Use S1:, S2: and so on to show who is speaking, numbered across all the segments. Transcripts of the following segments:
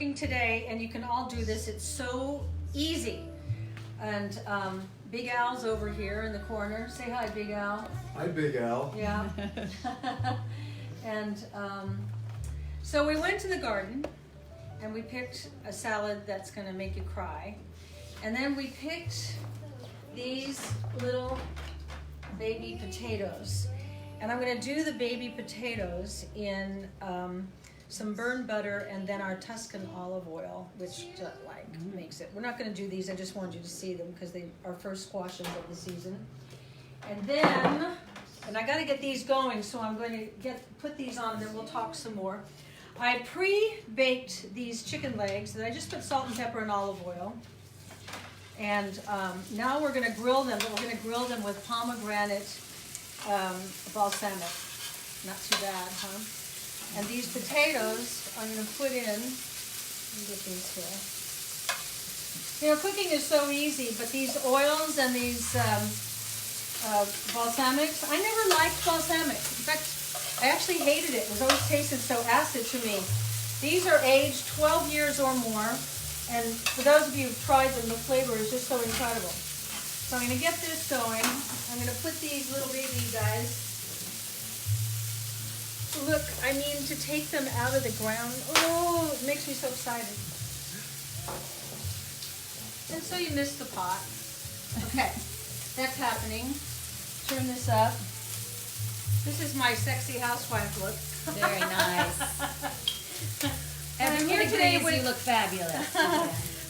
S1: cooking today, and you can all do this. It's so easy. And Big Al's over here in the corner. Say hi, Big Al.
S2: Hi, Big Al.
S1: Yeah. And so we went to the garden, and we picked a salad that's going to make you cry. And then we picked these little baby potatoes. And I'm going to do the baby potatoes in some burned butter and then our Tuscan olive oil, which makes it. We're not going to do these. I just wanted you to see them because they are first squashes of the season. And then, and I got to get these going, so I'm going to put these on, and then we'll talk some more. I pre-baked these chicken legs, and I just put salt and pepper and olive oil. And now we're going to grill them, but we're going to grill them with pomegranate balsamic. Not too bad, huh? And these potatoes I'm going to put in. Let me get these here. You know, cooking is so easy, but these oils and these balsamics, I never liked balsamic. In fact, I actually hated it. It was always tasted so acid to me. These are aged 12 years or more, and for those of you who've tried them, the flavor is just so incredible. So I'm going to get this going. I'm going to put these little baby guys. Look, I mean, to take them out of the ground, oh, it makes me so excited. And so you missed the pot. Okay, that's happening. Turn this up. This is my sexy housewife look.
S3: Very nice.
S1: I'm here today with,
S3: you look fabulous.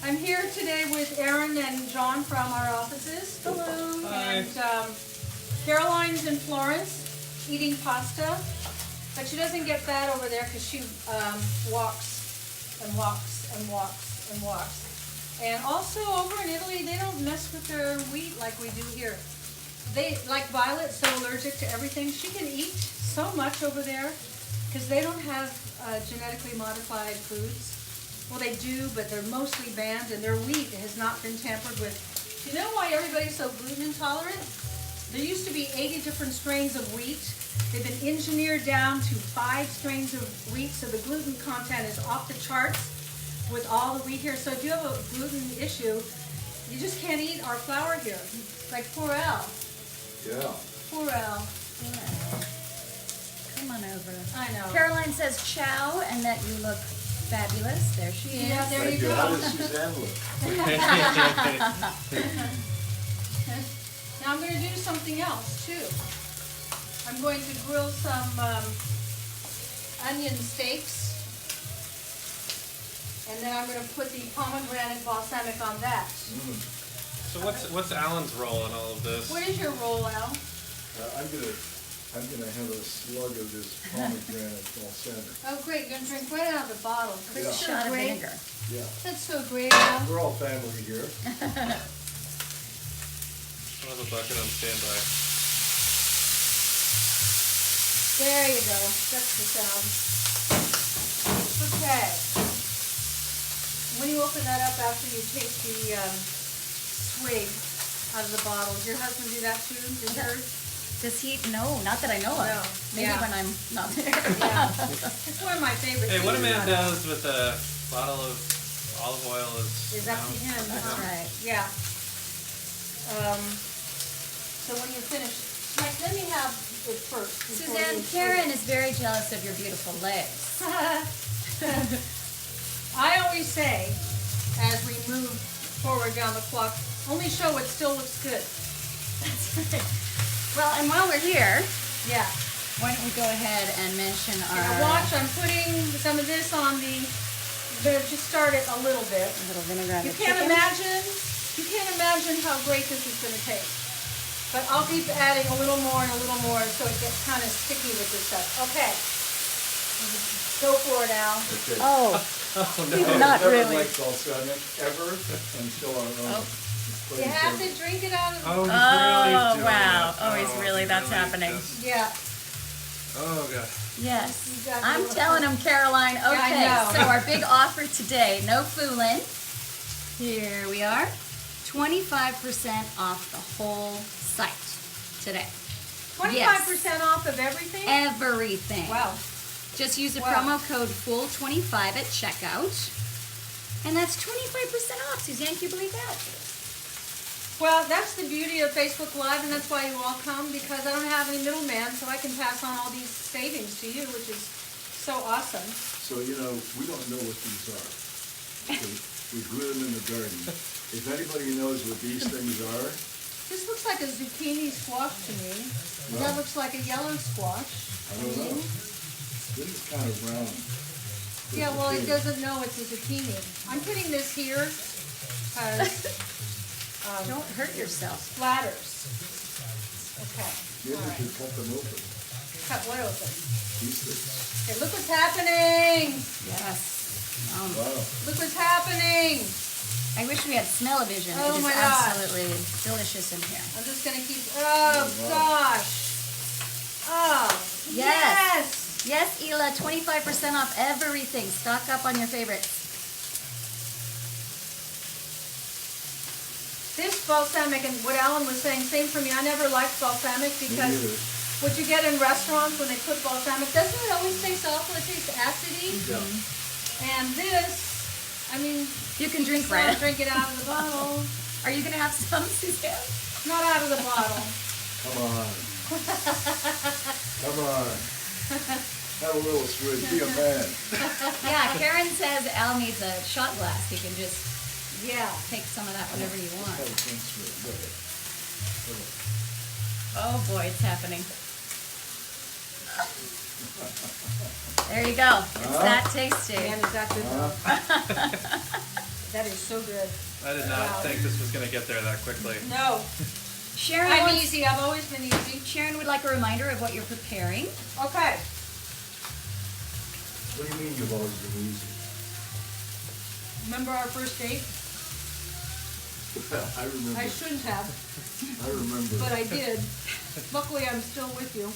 S1: I'm here today with Erin and John from our offices.
S3: Hello.
S4: Hi.
S1: And Caroline's in Florence eating pasta, but she doesn't get fat over there because she walks and walks and walks and walks. And also over in Italy, they don't mess with their wheat like we do here. They, like Violet's so allergic to everything, she can eat so much over there because they don't have genetically modified foods. Well, they do, but they're mostly banned, and their wheat has not been tampered with. You know why everybody's so gluten intolerant? There used to be 80 different strains of wheat. They've been engineered down to 5 strains of wheat, so the gluten content is off the charts with all the wheat here. So if you have a gluten issue, you just can't eat our flour here. Like poor Al.
S2: Yeah.
S1: Poor Al.
S3: Come on over.
S1: I know.
S3: Caroline says ciao and that you look fabulous. There she is.
S1: Yeah, there
S2: Thank
S1: you
S2: you.
S1: go.
S2: How does Suzanne look?
S1: Now I'm going to do something else too. I'm going to grill some onion steaks, and then I'm going to put the pomegranate balsamic on that.
S4: So what's Alan's role in all of this?
S1: What is your roll, Al?
S2: I'm gonna have a slug of this pomegranate balsamic.
S1: Oh, great! You're going to drink right out of the bottle.
S2: Yeah.
S1: That's so
S3: Shot of
S1: great.
S3: vinegar.
S2: Yeah.
S1: That's so great, Al.
S2: We're all family here.
S4: I'll have a bucket on standby.
S1: There you go. That's the sound. Okay. When you open that up after you take the swig out of the bottle, does your husband do that too? Does yours?
S3: Does he? No, not that I know of.
S1: No.
S3: Maybe
S1: Yeah.
S3: when I'm not there.
S1: Yeah. It's one of my favorites.
S4: Hey, what a man does with a bottle of olive oil
S1: Is up to him.
S3: That's
S1: huh?
S3: right.
S1: Yeah. So when you're finished, Mike, let me have it first. before
S3: Suzanne,
S1: you-
S3: Karen is very jealous of your beautiful legs.
S1: I always say, as we move forward down the clock, only show what still looks good.
S3: Well, and while we're here,
S1: Yeah.
S3: why don't we go ahead and mention our
S1: Now watch, I'm putting some of this on the, just start it a little bit.
S3: little vinaigrette.
S1: You
S3: of
S1: can't
S3: chicken.
S1: imagine how great this is going to taste. But I'll keep adding a little more and a little more so it gets kind of sticky with this stuff. Okay. Go for it, Al.
S2: Okay.
S3: Oh,
S4: Oh
S3: He's
S4: no.
S3: not
S2: Never
S3: really.
S2: liked balsamic ever until our own.
S1: You have to drink it out of the...
S4: Oh, he's
S3: Oh,
S4: really doing
S3: wow.
S4: it.
S3: Oh, he's really- that's happening.
S4: just-
S1: Yeah.
S4: Oh god.
S3: yes.
S1: You got
S3: I'm
S1: to-
S3: telling him, Caroline.
S1: I
S3: Okay,
S1: know.
S3: so our big offer today, no fooling. Here we are. 25% off the whole site today.
S1: 25% off of everything?
S3: Everything.
S1: Wow.
S3: Just use the
S1: Wow.
S3: promo code FULL25 at checkout. And that's 25% off, Suzanne. Can you believe that?
S1: Well, that's the beauty of Facebook Live, and that's why you all come, because I don't have any middleman, so I can pass on all these savings to you, which is so awesome.
S2: So, you know, we don't know what these are. We grew them in the garden. If anybody knows what these things are,
S1: This looks like a zucchini squash to me. That looks like a yellow squash.
S2: I don't know. This is kind of round.
S1: Yeah, well, it doesn't know it's a zucchini. I'm putting this here because
S3: Don't hurt yourself.
S1: splatters. Okay.
S2: Maybe
S1: All
S2: we
S1: right.
S2: should cut them open.
S1: Cut what open?
S2: These things.
S1: Okay, look what's happening.
S3: Yes.
S2: Wow.
S1: Look what's happening.
S3: I wish we had smell-o-vision.
S1: Oh
S3: it is
S1: my gosh.
S3: absolutely delicious in here.
S1: I'm just gonna keep. Oh gosh. Oh
S3: Yes. Yes, Ela, 25% off everything. Stock up on your favorites.
S1: This balsamic, and what Alan was saying, same for me. I never liked balsamic
S2: Me
S1: because
S2: neither.
S1: what you get in restaurants when they put balsamic, doesn't it always taste awful? It tastes acidy.
S2: Yeah.
S1: And this, I mean,
S3: You can drink
S1: you gotta
S3: right.
S1: drink it out of the bottle,
S3: Are you going to have some, Suzanne?
S1: not out of the bottle.
S2: Come on. Come on. Have a little swig. Be a man.
S3: Yeah, Karen says Al needs a shot glass. He can just
S1: Yeah.
S3: take some of that whenever you want.
S2: Have a clean swig. Go ahead. Go ahead.
S3: Oh boy, it's happening. There you go. It's that tasty.
S1: Man, is that good? That is so good.
S4: I did not think this was going to get there that quickly.
S1: No,
S3: Sharon,
S1: I'm
S3: wants-
S1: easy. I've always been easy.
S3: Sharon would like a reminder of what you're preparing.
S1: Okay.
S2: What do you mean you've always been easy?
S1: Remember our first date?
S2: I remember.
S1: I shouldn't have,
S2: I remember.
S1: but I did. Luckily, I'm still with you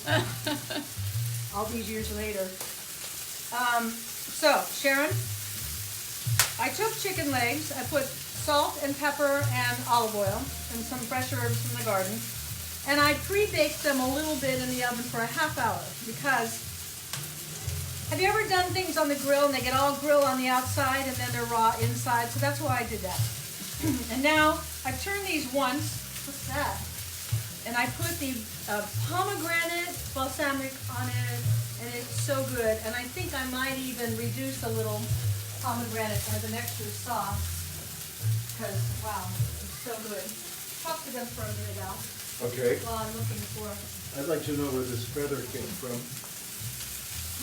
S1: all these years later. So, Sharon, I took chicken legs. I put salt and pepper and olive oil and some fresh herbs from the garden. And I pre-baked them a little bit in the oven for a half hour because have you ever done things on the grill and they get all grilled on the outside and then they're raw inside? So that's why I did that. And now I've turned these once. What's that? And I put the pomegranate balsamic on it, and it's so good. And I think I might even reduce a little pomegranate as an extra sauce, because wow, it's so good. Talk to them for a minute, Al,
S2: Okay.
S1: while I'm looking for
S2: I'd like to know where this feather came from.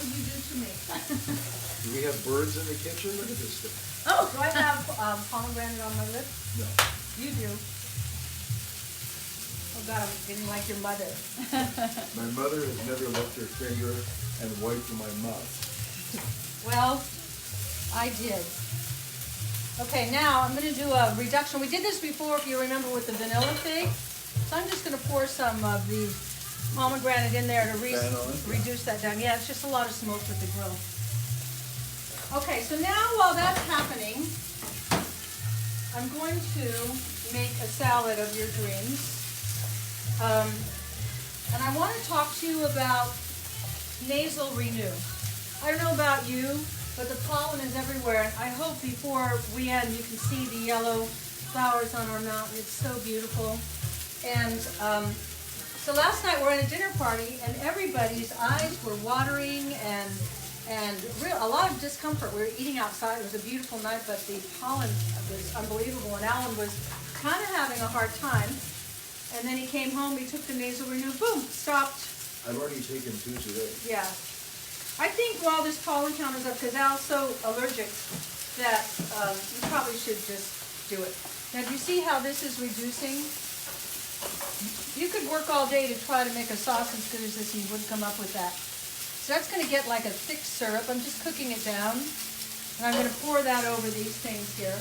S1: what you do to me.
S2: Do we have birds in the kitchen? Look at this thing.
S1: Oh, do I have pomegranate on my lip?
S2: No.
S1: You do. Oh God, I'm getting like your mother.
S2: My mother has never left her finger and wiped my mouth.
S1: Well, I did. Okay, now I'm going to do a reduction. We did this before, if you remember, with the vanilla fig. So I'm just going to pour some of the pomegranate in there to
S2: Fan on?
S1: reduce that down. Yeah, it's just a lot of smoke with the grill. Okay, so now while that's happening, I'm going to make a salad of your dreams. And I want to talk to you about nasal renew. I don't know about you, but the pollen is everywhere. I hope before we end you can see the yellow flowers on our mountain. It's so beautiful. And so last night we were at a dinner party and everybody's eyes were watering and a lot of discomfort. We were eating outside. It was a beautiful night, but the pollen was unbelievable. And Alan was kind of having a hard time. And then he came home, he took the nasal renew, boom, stopped.
S2: I've already taken 2 today.
S1: Yeah. I think while this pollen count is up, because Al's so allergic that you probably should just do it. Now, do you see how this is reducing? You could work all day to try to make a sauce as good as this and you wouldn't come up with that. So that's going to get like a thick syrup. I'm just cooking it down. And I'm going to pour that over these things here.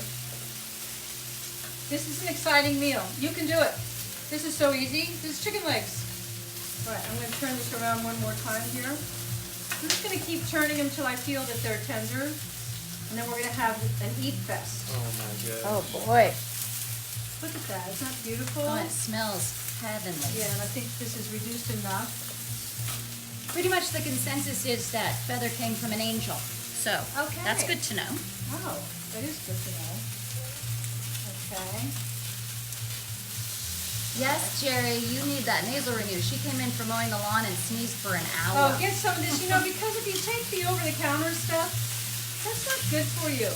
S1: This is an exciting meal. You can do it. This is so easy. This is chicken legs. All right, I'm going to turn this around one more time here. I'm just going to keep turning them until I feel that they're tender. And then we're going to have an eat fest.
S4: Oh my goodness.
S3: Oh boy.
S1: Look at that. Isn't that beautiful?
S3: Oh, it smells heavenly.
S1: Yeah, and I think this is reduced enough.
S3: Pretty much the consensus is that feather came from an angel. So
S1: Okay.
S3: that's good to know.
S1: Oh, that is good to know.
S3: Yes, Jerry, you need that nasal renew. She came in from mowing the lawn and sneezed for an
S1: Oh,
S3: hour.
S1: get some of this, because if you take the over-the-counter stuff, that's not good for you.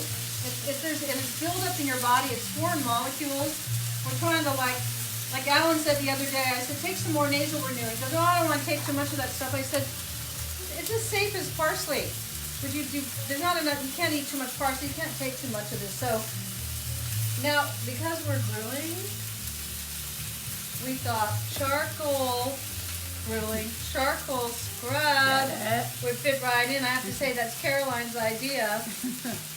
S1: If there's, and it's built up in your body, it's foreign molecules. We're trying to like Alan said the other day, I said, take some more nasal renew. He goes, oh, I don't want to take too much of that stuff. I said, it's as safe as parsley. But there's not enough, you can't eat too much parsley, you can't take too much of this. So, now, because we're grilling, we thought charcoal scrub would fit right in. I have to say that's Caroline's idea.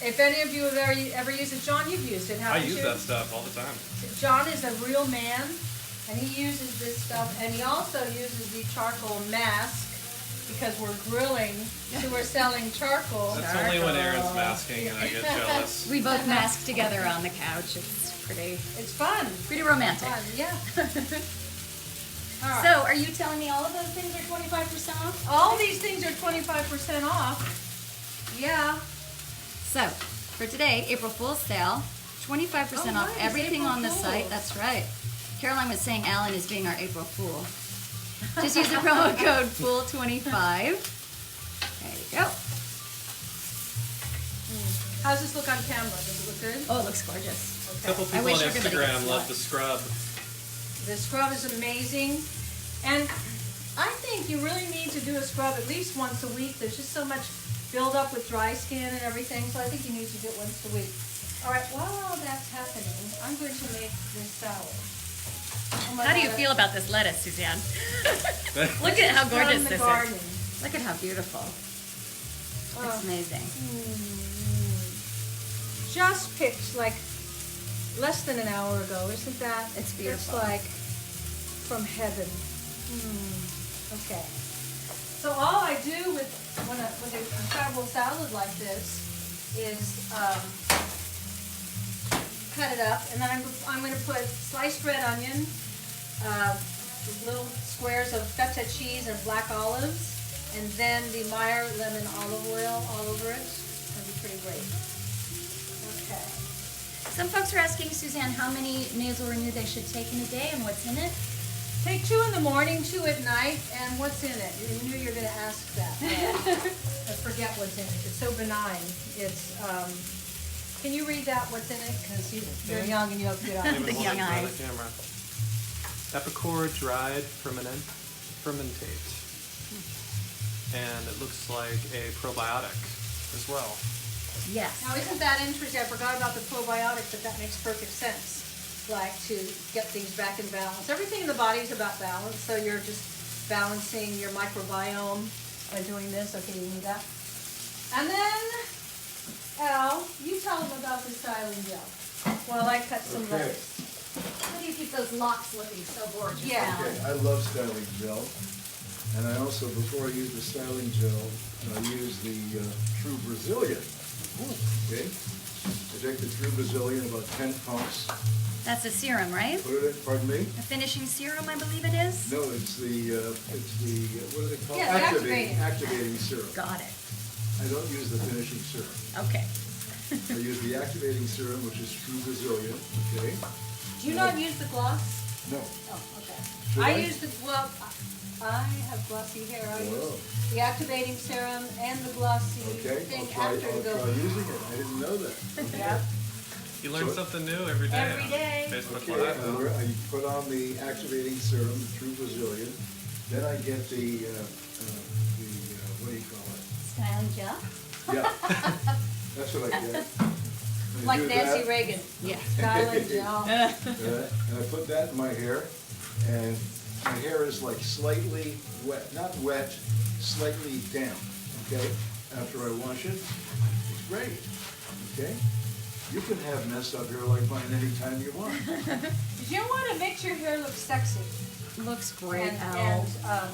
S1: If any of you have ever used it, John, you've used it,
S4: I
S1: haven't you?
S4: use that stuff all the time.
S1: John is a real man, and he uses this stuff, and he also uses the charcoal mask because we're grilling, so we're selling charcoal.
S4: That's only when Aaron's masking and I get jealous.
S3: We both mask together on the couch. It's
S1: It's fun.
S3: pretty romantic.
S1: Fun, yeah. All right.
S3: So, are you telling me all of those things are 25% off?
S1: All these things are 25% off. Yeah.
S3: So, for today, April Fool's sale, 25% off
S1: right, it's
S3: everything
S1: April
S3: on the
S1: Fool's.
S3: site. That's right. Caroline was saying Alan is being our April Fool. Just use the promo code FOOL25. There you go.
S1: How's this look on camera? Does it look good?
S3: Oh, it looks gorgeous.
S4: A couple
S3: I
S4: people
S3: wish
S4: on
S3: everybody could
S4: Instagram
S3: see
S4: love
S3: it.
S4: the scrub.
S1: The scrub is amazing. And I think you really need to do a scrub at least once a week. There's just so much buildup with dry skin and everything, so I think you need to do it once a week. All right, while that's happening, I'm going to make this salad. Oh my
S3: How do you
S1: God,
S3: feel about this lettuce, Suzanne? Look
S1: this
S3: at how
S1: is
S3: gorgeous
S1: from the
S3: this
S1: garden.
S3: is. Look at how beautiful.
S1: Oh.
S3: It's amazing.
S1: Just picked like less than an hour ago, isn't that?
S3: It's beautiful.
S1: It's like from heaven. Okay. So all I do with a incredible salad like this is cut it up, and then I'm going to put sliced red onion, little squares of feta cheese and black olives, and then the Meyer lemon olive oil all over it. It's going to be pretty great. Okay.
S3: Some folks are asking Suzanne how many nasal renew they should take in a day and what's in it.
S1: Take 2 in the morning, 2 at night, and what's in it? You knew you were going to ask that. I forget what's in it. It's so benign. It's, can you read that, what's in it? Because you're young and you have good eyes.
S4: Even
S3: The
S4: hold
S3: young
S4: it by
S3: eyes.
S4: the camera. Epicor dried fermentate. And it looks like a probiotic as well.
S3: Yes.
S1: Now, isn't that interesting? I forgot about the probiotic, but that makes perfect sense. Like to get things back in balance. Everything in the body is about balance, so you're just balancing your microbiome by doing this. Okay, you need that. And then, Al, you tell them about the styling gel while I cut some
S2: Okay.
S1: lettuce.
S3: How do you keep those locks looking so gorgeous?
S1: Yeah.
S3: Alan?
S2: Okay, I love styling gel. And I also, before I use the styling gel, I use the True Brazilian. Okay? I take the True Brazilian, about 10 pumps,
S3: That's a serum, right?
S2: put it in, pardon me?
S3: A finishing serum, I believe it is.
S2: No, it's the, what is it called?
S1: Yeah, the
S2: Activating serum.
S3: Got it.
S2: I don't use the finishing serum.
S3: Okay.
S2: I use the activating serum, which is True Brazilian, okay?
S1: Do you not use the gloss?
S2: No.
S1: Oh, okay.
S2: Should
S1: I
S2: I?
S1: use the, well, I have glossy hair. I
S2: Whoa.
S1: use the activating serum and the glossy
S2: Okay,
S1: thing
S2: I'll
S1: after to
S2: try
S1: go.
S2: using it. I didn't know that.
S1: Yeah.
S4: You learn
S2: So-
S4: something new every day.
S1: Every day.
S4: Facebook
S2: Okay,
S4: Live.
S2: I put on the activating serum, the True Brazilian, then I get the, what do you call it?
S3: Styling gel.
S2: Yeah, that's what I get. I
S1: Like
S2: do
S1: Nancy
S2: that,
S1: Reagan.
S3: Yeah.
S1: Styling gel.
S2: And I put that in my hair, and my hair is like slightly wet, not wet, slightly damp, okay? After I wash it, it's great, okay? You can have messed up hair like mine anytime you want.
S1: You want to make your hair look sexy.
S3: Looks great,
S1: And,
S3: Al.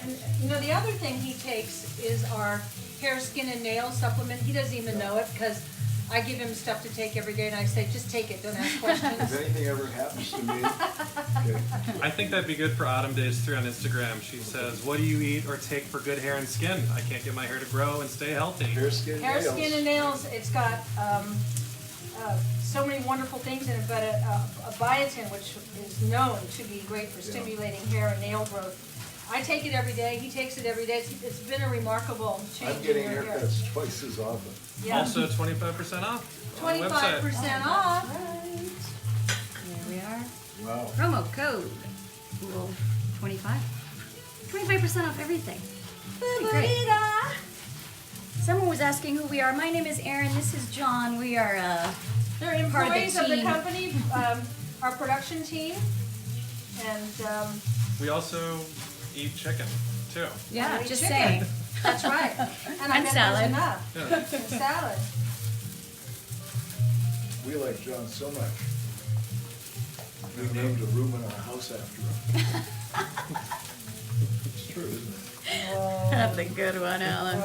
S1: and you know, the other thing he takes is our hair, skin, and nail supplement. He doesn't even know it because I give him stuff to take every day, and I say, just take it, don't ask
S2: If
S1: questions.
S2: anything ever happens to me, okay,
S4: I think that'd be good for Autumn Days 3 on Instagram. She says, what do you eat or take for good hair and skin? I can't get my hair to grow and stay healthy.
S2: hair, skin,
S1: Hair,
S2: nails.
S1: skin, and nails. It's got so many wonderful things in it, but a biotin, which is known to be great for stimulating hair and nail growth. I take it every day. He takes it every day. It's been a remarkable change
S2: I'm getting
S1: in your hair.
S2: haircuts twice as often.
S1: Yeah.
S4: Also 25% off on the website.
S1: 25% off.
S3: There we are.
S2: Wow.
S3: Promo code Google 25. 25% off everything. Pretty great. Someone was asking who we are. My name is Erin. This is John. We are
S1: They're
S3: part of the
S1: employees of the
S3: team.
S1: company, our production team, and
S4: We also eat chicken too.
S3: yeah,
S1: we eat
S3: just
S1: chicken.
S3: saying.
S1: That's right. And I
S3: And
S1: bet
S3: salad.
S1: there's enough.
S4: Yeah.
S1: And salad.
S2: We like John so much. We named a room in our house after him. It's true, isn't it?
S3: That's a good one, Alan.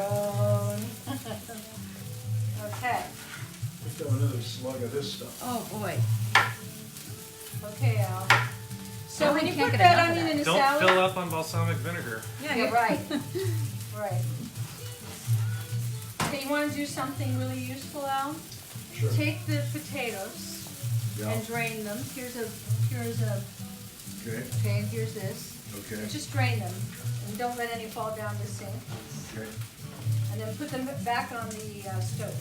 S1: Okay.
S2: Let's have another slug of this stuff.
S3: Oh boy.
S1: Okay, Al. So
S3: Now
S1: when
S3: we
S1: you
S3: can't
S1: put
S3: get
S1: that
S3: enough of
S1: onion
S3: that.
S1: in a
S4: Don't
S1: salad,
S4: fill up on balsamic vinegar.
S1: yeah, right, right. Okay, you want to do something really useful, Al?
S2: Sure.
S1: Take the potatoes
S2: Yeah.
S1: and drain them. Here's a,
S2: Okay,
S1: okay, here's this.
S2: okay,
S1: Just drain them and don't let any fall down the sink.
S2: okay,
S1: And then put them back on the stove.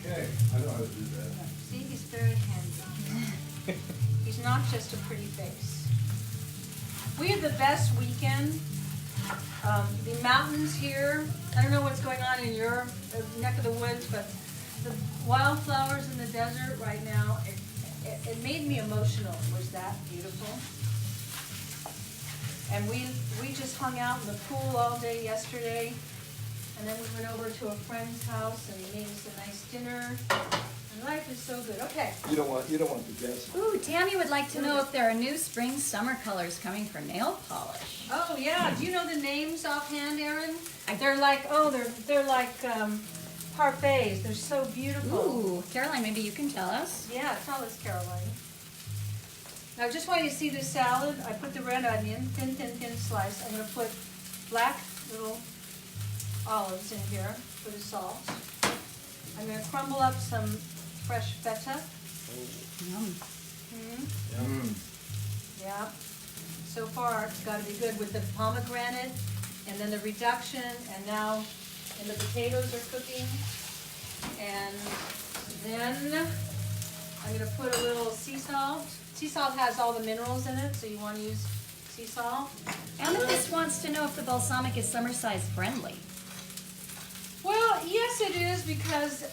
S2: okay. I know how to do that.
S1: See, he's very handy. He's not just a pretty face. We have the best weekend. The mountains here, I don't know what's going on in your neck of the woods, but the wildflowers in the desert right now, it made me emotional. It was that beautiful. And we just hung out in the pool all day yesterday. And then we went over to a friend's house and he made us a nice dinner. And life is so good. Okay.
S2: You don't want the gas.
S3: Ooh, Tammy would like to know if there are new spring summer colors coming for nail polish.
S1: Oh yeah. Do you know the names offhand, Erin? They're like they're like parfaits. They're so beautiful.
S3: Ooh, Caroline, maybe you can tell us.
S1: Yeah, tell us, Caroline. Now, I just want you to see this salad. I put the red onion, thin slice. I'm going to put black little olives in here for the salt. I'm going to crumble up some fresh feta.
S3: Yum.
S1: Yeah. So far, it's got to be good with the pomegranate, and then the reduction, and now, and the potatoes are cooking. And then I'm going to put a little sea salt. Sea salt has all the minerals in it, so you want to use sea salt.
S3: Amethyst wants to know if the balsamic is summer size friendly.
S1: Well, yes, it is because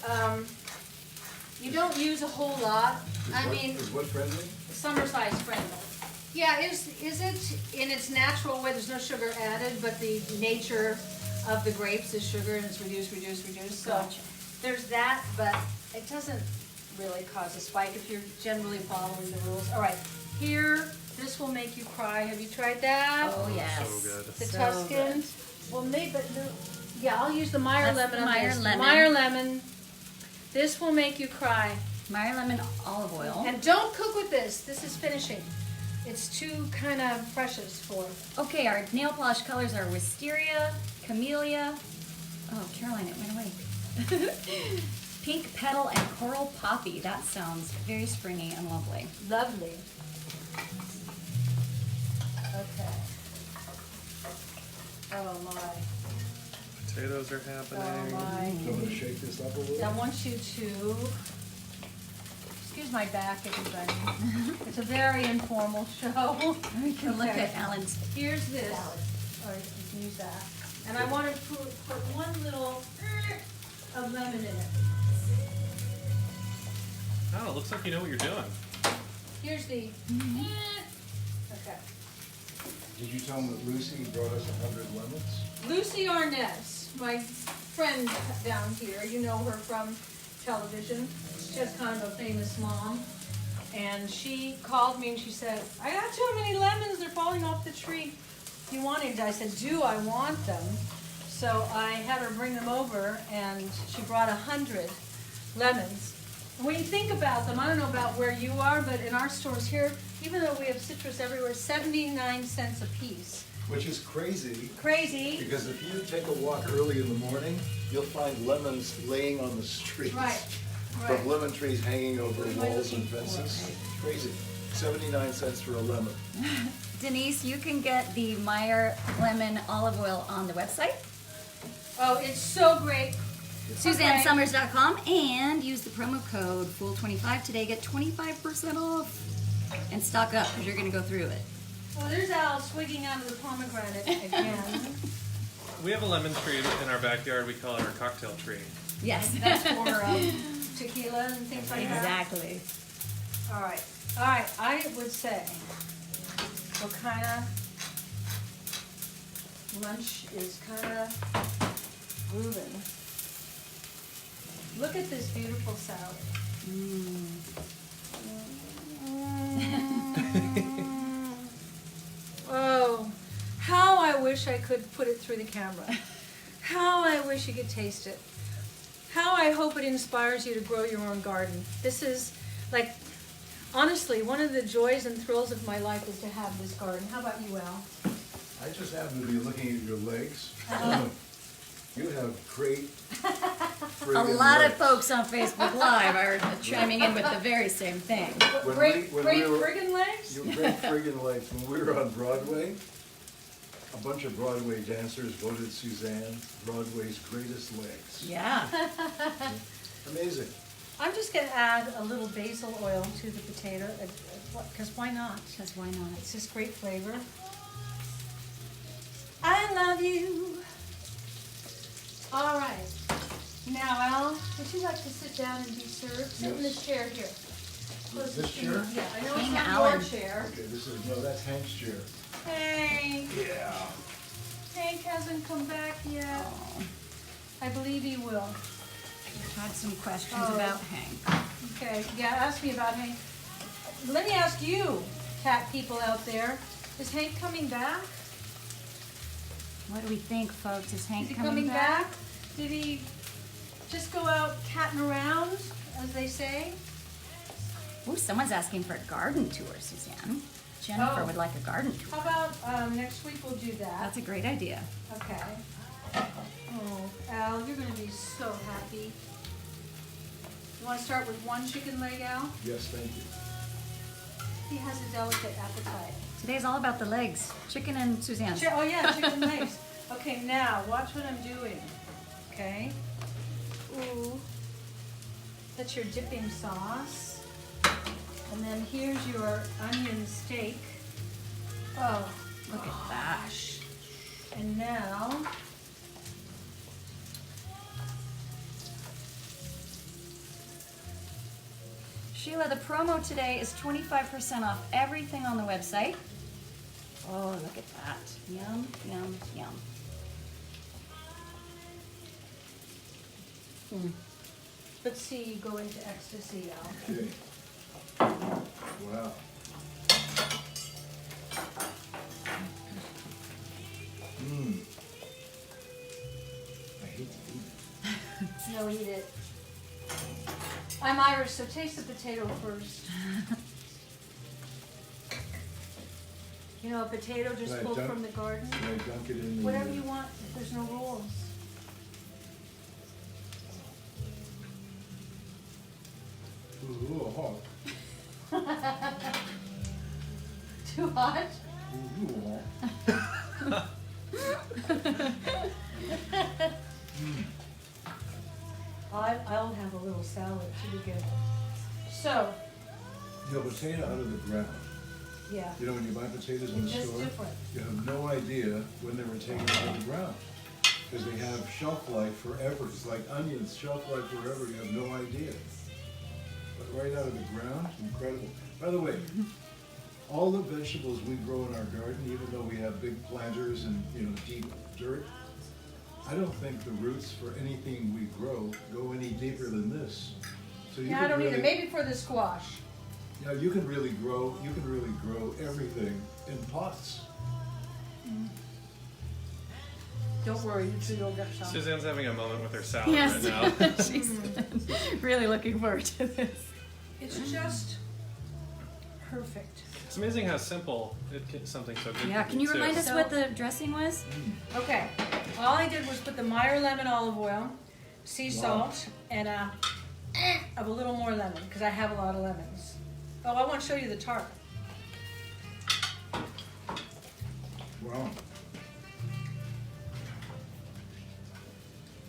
S1: you don't use a whole lot.
S2: Is what friendly?
S1: Summer size friendly. Yeah, is it in its natural way? There's no sugar added, but the nature of the grapes is sugar, and it's reduced. So
S3: Gotcha.
S1: there's that, but it doesn't really cause a spike if you're generally following the rules. All right, here, this will make you cry. Have you tried that?
S3: Oh yes.
S4: So good.
S1: The
S3: So
S1: Tuscan.
S3: good.
S1: Well, maybe, yeah, I'll use the Meyer
S3: That's
S1: lemon
S3: the
S1: on
S3: Meyer
S1: this.
S3: lemon.
S1: Meyer lemon. This will make you cry.
S3: Meyer lemon olive oil.
S1: And don't cook with this. This is finishing. It's too kind of precious for.
S3: Okay, our nail polish colors are wisteria, camellia. Oh, Caroline, it went away. Pink petal and coral poppy. That sounds very springy and lovely.
S1: Lovely. Okay. Oh my.
S4: Potatoes are
S1: Oh
S4: happening.
S1: my.
S2: So I'm gonna shake this up a little.
S1: I want you to, excuse my back, everybody. It's a very informal show.
S3: We can look
S1: Okay.
S3: at Alan's.
S1: Here's this, or you can use that. And I want to put one little of lemon in it.
S4: Oh, it looks like you know what you're doing.
S1: Here's the, okay.
S2: Did you tell them that Lucy brought us 100 lemons?
S1: Lucy Arness, my friend down here, you know her from television. She has kind of a famous mom. And she called me and she said, I got too many lemons, they're falling off the tree. Do you want any? I said, do I want them? So I had her bring them over and she brought 100 lemons. And when you think about them, I don't know about where you are, but in our stores here, even though we have citrus everywhere, 79 cents a piece.
S2: Which is crazy,
S1: Crazy.
S2: because if you take a walk early in the morning, you'll find lemons laying on the street.
S1: Right. Right.
S2: from lemon trees hanging over
S1: What am I
S2: walls and
S1: looking for?
S2: fences. Crazy. 79 cents for a lemon.
S3: Denise, you can get the Meyer lemon olive oil on the website,
S1: Oh, it's so great.
S3: SuzanneSummers.com, and use the promo code FOOL25 today. Get 25% off. And stock up, because you're going to go through it.
S1: Well, there's Al swigging out of the pomegranate again.
S4: We have a lemon tree in our backyard. We call it our cocktail tree.
S3: Yes.
S1: That's for tequila and things like that.
S3: Exactly.
S1: All right. All right. I would say what kind of lunch is kind of grooving. Look at this beautiful salad. Oh, how I wish I could put it through the camera. How I wish you could taste it. How I hope it inspires you to grow your own garden. This is, like, honestly, one of the joys and thrills of my life is to have this garden. How about you, Al?
S2: I just happen to be looking at your legs. You have great
S3: A
S2: friggin'
S3: lot of
S2: legs.
S3: folks on Facebook Live are chiming in with the very same thing.
S2: When
S1: Great
S2: we were-
S1: friggin' legs?
S2: You have great friggin' legs. When we were on Broadway, a bunch of Broadway dancers voted Suzanne Broadway's greatest legs.
S3: Yeah.
S2: Amazing.
S1: I'm just gonna add a little basil oil to the potato, because why not?
S3: Because why not?
S1: It's just great flavor. I love you. All right. Now, Al, would you like to sit down and be served? Sit in
S2: Yes.
S1: this chair here. Closest
S2: This
S1: to
S2: chair?
S1: me. Yeah, I know it's
S3: Hang
S1: not
S3: Alan.
S1: your chair.
S2: Okay, no, that's Hank's chair.
S1: Hank.
S2: Yeah.
S1: Hank hasn't come back yet.
S3: Oh,
S1: I believe he will.
S3: had some questions
S1: Oh.
S3: about Hank.
S1: Okay, yeah, ask me about Hank. Let me ask you, cat people out there, is Hank coming back?
S3: What do we think, folks? Is Hank
S1: Is he coming
S3: back?
S1: back? Did he just go out catting around, as they say?
S3: Ooh, someone's asking for a garden tour, Suzanne. Jennifer
S1: Oh.
S3: would like a garden tour.
S1: How about next week we'll do that?
S3: That's a great idea.
S1: Okay. Oh, Al, you're gonna be so happy. You wanna start with one chicken leg, Al?
S2: Yes, thank you.
S1: He has a delicate appetite.
S3: Today's all about the legs. Chicken and Suzanne's.
S1: Oh yeah, chicken legs. Okay, now, watch what I'm doing, okay? Ooh, that's your dipping sauce. And then here's your onion steak. Oh,
S3: Look at that.
S1: gosh. And now,
S3: Sheila, the promo today is 25% off everything on the website. Oh, look at that. Yum, yum, yum.
S1: let's see you go into ecstasy, Al.
S2: Okay. Wow. Mmm. I hate to eat it.
S1: No, eat it. I'm Irish, so taste the potato first. You know, a potato just
S2: Can I
S1: pulled
S2: dunk-
S1: from the garden.
S2: Can I dunk it in the...
S1: Whatever you want, there's no rules.
S2: Ooh, hot.
S1: Too hot?
S2: Ooh, hot.
S1: I'll have a little salad to begin with. So,
S2: You know, potato out of the ground.
S1: yeah,
S2: You know, when you buy potatoes in the
S1: it's just
S2: store,
S1: different.
S2: you have no idea when they were taken out of the ground. Because they have shelf life forever. It's like onions, shelf life forever. You have no idea. But right out of the ground, incredible. By the way, all the vegetables we grow in our garden, even though we have big planters and, deep dirt, I don't think the roots for anything we grow go any deeper than this. So you
S1: Yeah, I
S2: can
S1: don't
S2: really,
S1: either. Maybe for the squash.
S2: you can really grow everything in pots.
S1: Don't worry, you two will get some.
S4: Suzanne's having a moment with her salad
S3: Yes.
S4: right now.
S3: She's really looking forward to this.
S1: It's just perfect.
S4: It's amazing how simple something so good
S3: Yeah, can you
S4: be, too.
S3: remind us
S1: So-
S3: what the dressing was?
S1: Okay, all I did was put the Meyer lemon olive oil, sea
S2: Wow.
S1: salt, and a of a little more lemon because I have a lot of lemons. Oh, I want to show you the tart.
S2: Wow.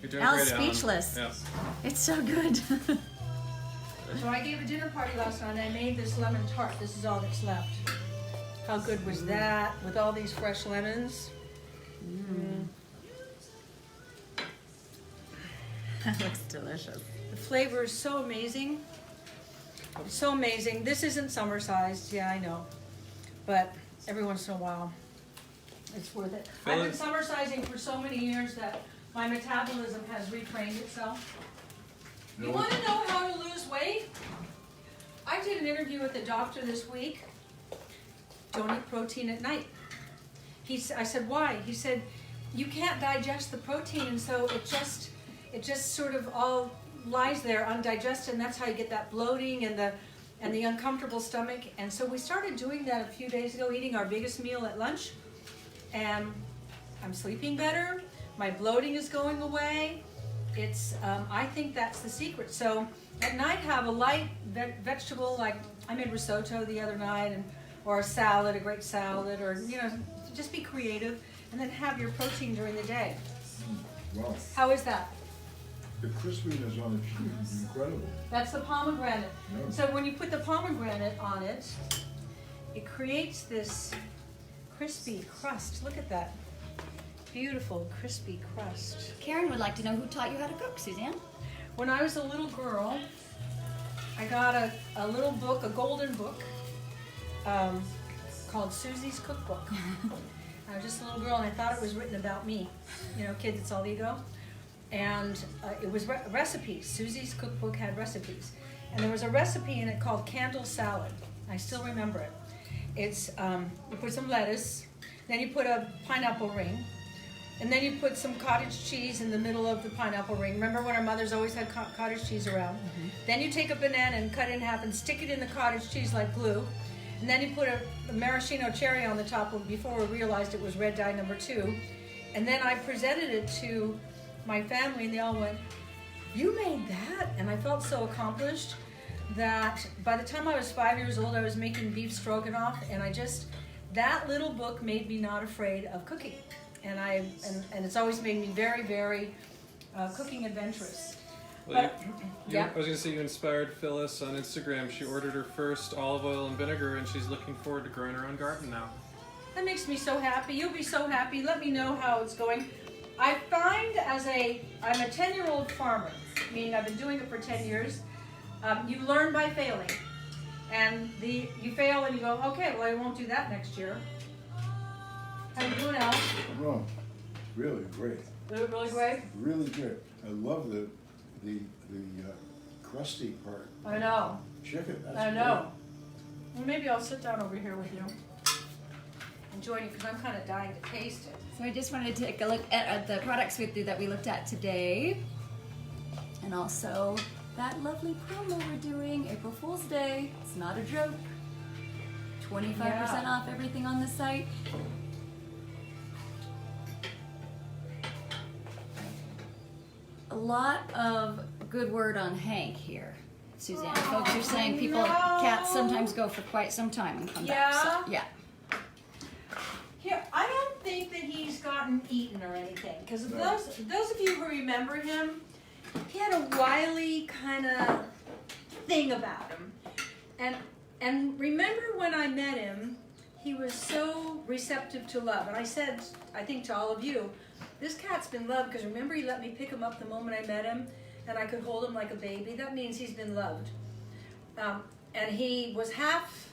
S4: You're doing
S3: Al's
S4: great, Alan.
S3: speechless.
S4: Yes.
S3: It's so good.
S1: So I gave a dinner party last night and I made this lemon tart. This is all that's left. How good was that with all these fresh lemons?
S3: That looks delicious.
S1: The flavor is so amazing. So amazing. This isn't summer sized, yeah, I know. But every once in a while, it's worth it. I've been summer sizing for so many years that my metabolism has retrained itself. You want to know how to lose weight? I did an interview with a doctor this week. Don't eat protein at night. I said, why? He said, you can't digest the protein, and so it just sort of all lies there undigested, and that's how you get that bloating and the uncomfortable stomach. And so we started doing that a few days ago, eating our biggest meal at lunch, and I'm sleeping better. My bloating is going away. I think that's the secret. So at night, have a light vegetable, like I made risotto the other night, or a salad, a great salad, or just be creative, and then have your protein during the day.
S2: Wow.
S1: How is that?
S2: The crispiness on it is incredible.
S1: That's the pomegranate.
S2: Yeah.
S1: So when you put the pomegranate on it, it creates this crispy crust. Look at that. Beautiful, crispy crust.
S3: Karen would like to know who taught you how to cook, Suzanne.
S1: When I was a little girl, I got a little book, a golden book, called Susie's Cookbook. I was just a little girl and I thought it was written about me. Kids, it's all ego. And it was recipes. Susie's Cookbook had recipes. And there was a recipe in it called candle salad. I still remember it. It's, you put some lettuce, then you put a pineapple ring, and then you put some cottage cheese in the middle of the pineapple ring. Remember when our mothers always had cottage cheese around? Mm-hmm. Then you take a banana and cut it in half and stick it in the cottage cheese like glue. And then you put a maraschino cherry on the top before we realized it was red dye number 2. And then I presented it to my family and they all went, "You made that?" And I felt so accomplished that by the time I was 5 years old, I was making beef stroganoff, and that little book made me not afraid of cooking. And it's always made me very, very cooking adventurous.
S4: Well,
S1: yeah.
S4: I was going to say you inspired Phyllis on Instagram. She ordered her first olive oil and vinegar, and she's looking forward to growing her own garden now.
S1: That makes me so happy. You'll be so happy. Let me know how it's going. I find I'm a 10-year-old farmer, meaning I've been doing it for 10 years. You learn by failing. And you fail and you go, okay, well I won't do that next year. How you doing, Al?
S2: Oh, really great.
S1: Really great?
S2: Really good. I love the crusty part.
S1: I know.
S2: Chicken. That's
S1: I know. Well, maybe I'll sit down over here with you and join you because I'm kind of dying to taste it.
S3: So I just wanted to take a look at the products with you that we looked at today. And also that lovely promo we're doing, April Fool's Day. It's not a joke. 25% off everything on the site. A lot of good word on Hank here, Suzanne. Folks are saying cats sometimes go for quite some time and come back. So, yeah.
S1: Here, I don't think that he's gotten eaten or anything, because those of you who remember him, he had a wily kind of thing about him. And remember when I met him, he was so receptive to love. And I said, I think to all of you, this cat's been loved, because remember he let me pick him up the moment I met him, and I could hold him like a baby. That means he's been loved. And he was half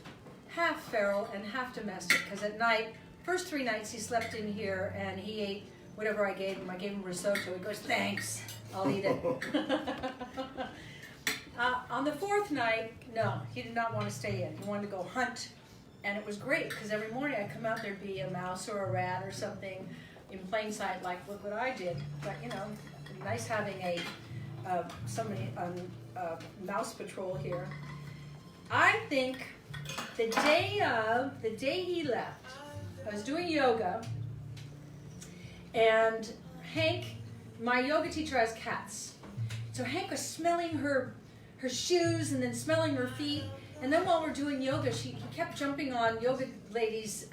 S1: feral and half domestic, because at night, first 3 nights he slept in here and he ate whatever I gave him. I gave him risotto. He goes, "Thanks, I'll eat it." On the 4th night, no, he did not want to stay in. He wanted to go hunt. And it was great, because every morning I'd come out, there'd be a mouse or a rat or something in plain sight, like, look what I did. But, nice having somebody on mouse patrol here. I think the day he left, I was doing yoga, and Hank, my yoga teacher has cats. So Hank was smelling her her shoes and then smelling her feet. And then while we're doing yoga, he kept jumping on yoga lady's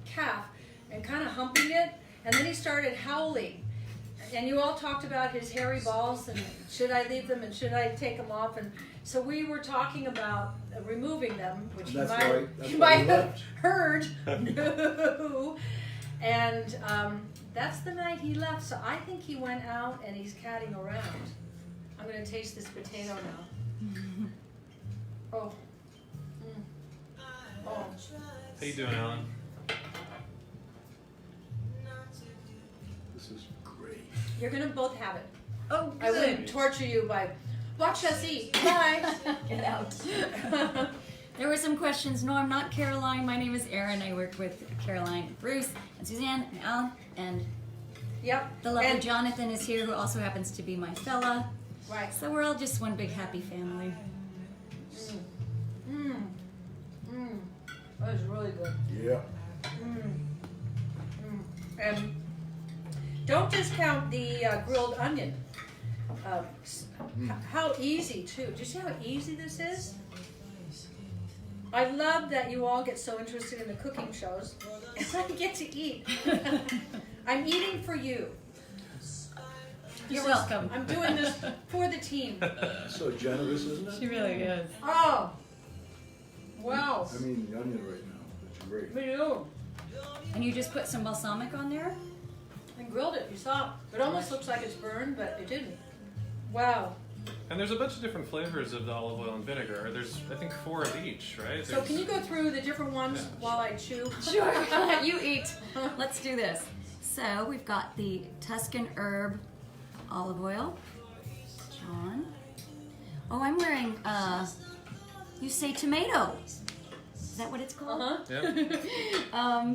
S1: calf and kind of humping it. And then he started howling. And you all talked about his hairy balls and should I leave them and should I take them off? And so we were talking about removing them, which
S2: That's
S1: you
S2: why
S1: might
S2: he
S1: have
S2: left.
S1: heard. No. And that's the night he left. So I think he went out and he's catting around. I'm going to taste this potato now. Oh. Oh.
S4: How you doing, Alan?
S2: This is great.
S1: You're going to both have it.
S3: Oh,
S1: I wouldn't torture you by, watch us eat. Bye.
S3: Get out. There were some questions. No, I'm not Caroline. My name is Erin. I work with Caroline, Bruce, and Suzanne, and Alan, and
S1: Yep.
S3: the lovely
S1: And-
S3: Jonathan is here, who also happens to be my fella.
S1: Right.
S3: So we're all just one big happy family.
S1: That was really good.
S2: Yeah.
S1: And don't discount the grilled onion. How easy too. Do you see how easy this is? I love that you all get so interested in the cooking shows. And I get to eat. I'm eating for you.
S3: You're welcome.
S1: I'm doing this for the team.
S2: So generous, isn't it?
S3: She really is.
S1: Oh. Wow.
S2: I mean, the onion right now. It's great.
S1: Me too.
S3: And you just put some balsamic on there?
S1: I grilled it. You saw it. It almost looks like it's burned, but it didn't. Wow.
S4: And there's a bunch of different flavors of the olive oil and vinegar. There's, I think, 4 of each, right?
S1: So can you go through the different ones while I chew?
S3: Sure. You eat. Let's do this. So we've got the Tuscan herb olive oil. John. Oh, I'm wearing, you say tomato. Is that what it's called?
S1: Uh-huh.
S4: Yeah.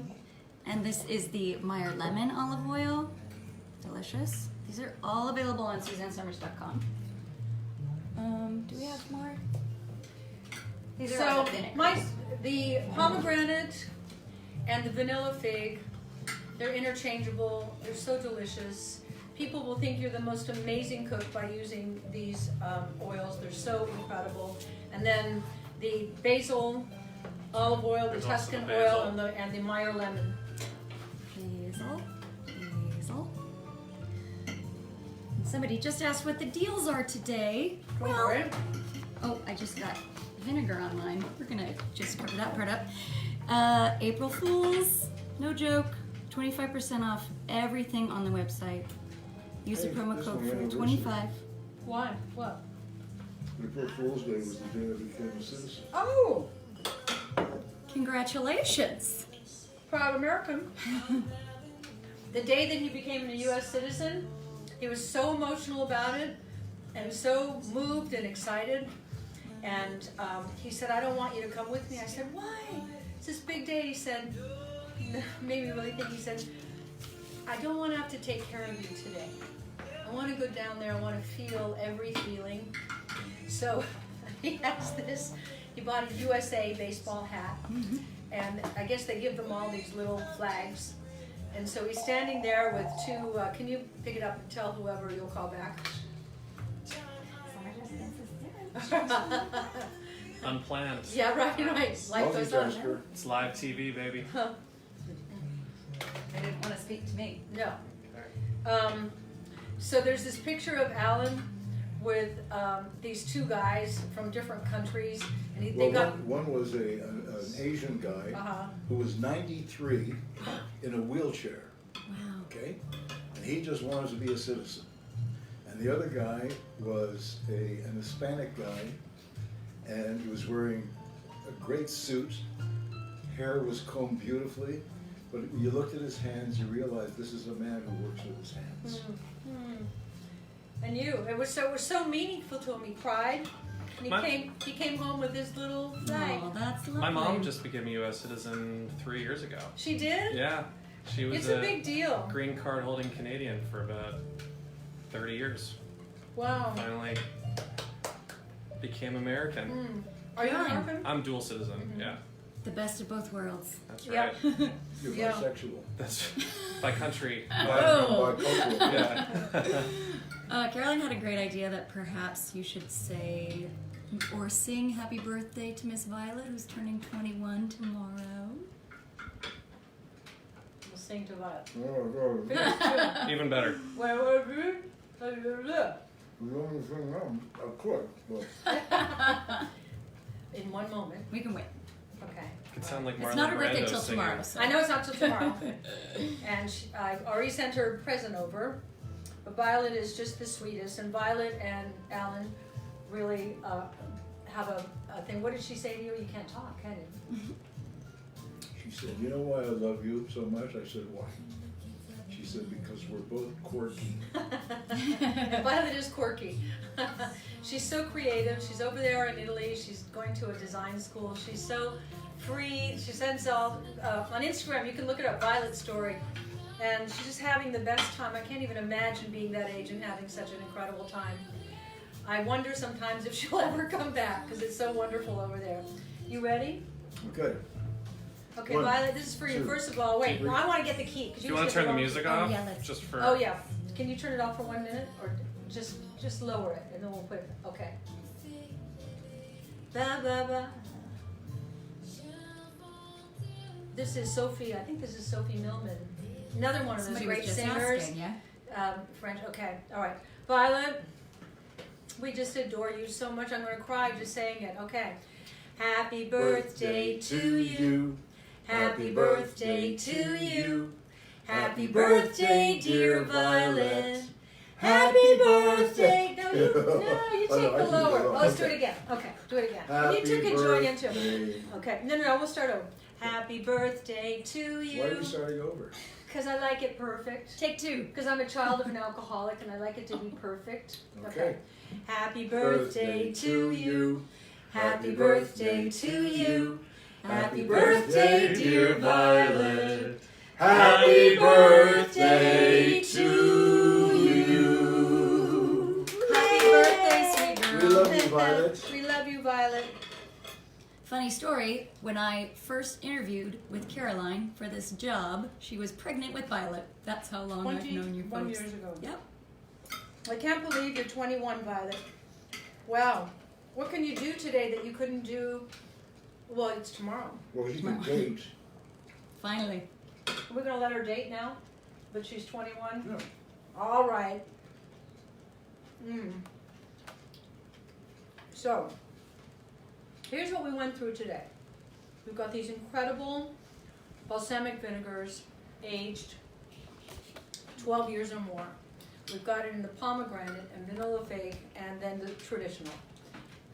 S3: And this is the Meyer lemon olive oil. Delicious. These are all available on SuzanneSummers.com. Do we have more? These are all
S1: So
S3: the vinegar.
S1: the pomegranate and the vanilla fig, they're interchangeable. They're so delicious. People will think you're the most amazing cook by using these oils. They're so incredible. And then the basil olive oil, the
S4: There's also
S1: Tuscan
S4: the basil.
S1: oil, and the Meyer lemon.
S3: Basil. Basil. Somebody just asked what the deals are today.
S1: Go for it.
S3: Oh, I just got vinegar on mine. We're gonna just cover that part up. April Fools, no joke, 25% off everything on the website. Use the
S2: Hey,
S3: promo
S2: this
S3: code
S2: is my
S3: for
S2: anniversary.
S3: 25.
S1: Why? What?
S2: April Fool's Day was the day I became a citizen.
S1: Oh,
S3: Congratulations.
S1: proud American. The day that he became a U.S. citizen, he was so emotional about it and so moved and excited. And he said, I don't want you to come with me. I said, why? It's this big day. He said, made me really think. He said, I don't want to have to take care of you today. I want to go down there. I want to feel every feeling. So he has this. He bought a USA baseball hat. And I guess they give them all these little flags. And so he's standing there with two, can you pick it up and tell whoever you'll call back?
S4: Unplanned.
S1: Yeah, right. Life goes on.
S2: Multitasker.
S4: It's live TV, baby.
S3: They didn't want to speak to me.
S1: No. So there's this picture of Alan with these two guys from different countries. And they
S2: Well,
S1: got,
S2: one was an Asian guy who was 93 in a wheelchair.
S3: Wow.
S2: Okay? And he just wanted to be a citizen. And the other guy was an Hispanic guy, and he was wearing a great suit. Hair was combed beautifully, but when you looked at his hands, you realized this is a man who works with his hands.
S1: and it was so meaningful to him. He cried. And he came home with his little flag.
S3: Oh, that's lovely.
S4: My mom just became a U.S. citizen 3 years ago.
S1: She did?
S4: Yeah. She was
S1: It's a big deal.
S4: green card holding Canadian for about 30 years.
S1: Wow.
S4: Finally became American.
S1: Are you
S3: Fine.
S1: American?
S4: I'm dual citizen, yeah.
S3: The best of both worlds.
S4: That's
S1: Yeah.
S4: right.
S2: You're
S1: Yeah.
S2: bisexual.
S4: That's by country.
S1: Oh.
S2: Bicultural.
S4: Yeah.
S3: Caroline had a great idea that perhaps you should say Or sing happy birthday to Miss Violet, who's turning 21 tomorrow.
S1: We'll sing to Violet.
S2: Oh,
S4: Even better.
S2: the only thing I could, but
S1: In one moment.
S3: We can wait.
S1: Okay.
S4: It could sound like Marlon
S3: It's not a birthday
S4: Brando
S3: till
S4: singing.
S3: tomorrow. So.
S1: I know it's not till tomorrow. And I already sent her a present over. But Violet is just the sweetest. And Violet and Alan really have a thing. What did she say to you? You can't talk, can you?
S2: she said, "You know why I love you so much?" I said, "Why?" She said, "Because we're both quirky."
S1: And Violet is quirky. She's so creative. She's over there in Italy. She's going to a design school. She's so free. She sends all on Instagram. You can look it up, Violet's story. And she's just having the best time. I can't even imagine being that age and having such an incredible time. I wonder sometimes if she'll ever come back because it's so wonderful over there. You ready?
S2: Okay.
S1: Okay,
S2: One,
S1: Violet, this is for you.
S2: two,
S1: First of all, wait,
S2: three.
S1: I want to get the key.
S4: Do you want to turn the music off?
S3: yeah, let's-
S4: Just for.
S1: Oh yeah. Can you turn it off for 1 minute, or just lower it, and then we'll put it. Okay. Ba ba ba. This is Sophie. I think this is Sophie Millman. Another one of those
S3: Somebody was
S1: great
S3: just
S1: singers.
S3: asking, yeah?
S1: French. Okay. All right. Violet, we just adore you so much. I'm going to cry just saying it. Okay. Happy birthday to you. Happy birthday to you. Happy birthday, dear Violet. Happy birthday. No, you take
S2: Oh, no, I
S1: the
S2: can do
S1: lower.
S2: that.
S1: Oh, let's do
S2: Okay.
S1: it again. Okay, do it again. And
S2: Happy
S1: you two can join in too.
S2: birthday.
S1: Okay. No, we'll start over. Happy birthday to
S2: Why are
S1: you.
S2: we starting over?
S1: Because I like it perfect.
S3: Take two.
S1: Because I'm a child of an alcoholic and I like it to be perfect.
S2: Okay.
S1: Happy birthday to you. Happy birthday to you. Happy birthday, dear Violet. Happy birthday to you. Happy birthday, sweet girl.
S2: We love you, Violet.
S1: We love you, Violet.
S3: Funny story, when I first interviewed with Caroline for this job, she was pregnant with Violet. That's how long I've known you
S1: 21
S3: folks.
S1: years ago.
S3: Yep.
S1: I can't believe you're 21, Violet. Wow. What can you do today that you couldn't do? Well, it's tomorrow.
S2: Well, you can date.
S3: Finally.
S1: We're going to let her date now, but she's 21?
S2: Yeah.
S1: All right. So, here's what we went through today. We've got these incredible balsamic vinegars, aged 12 years or more. We've got it in the pomegranate and vanilla fig, and then the traditional.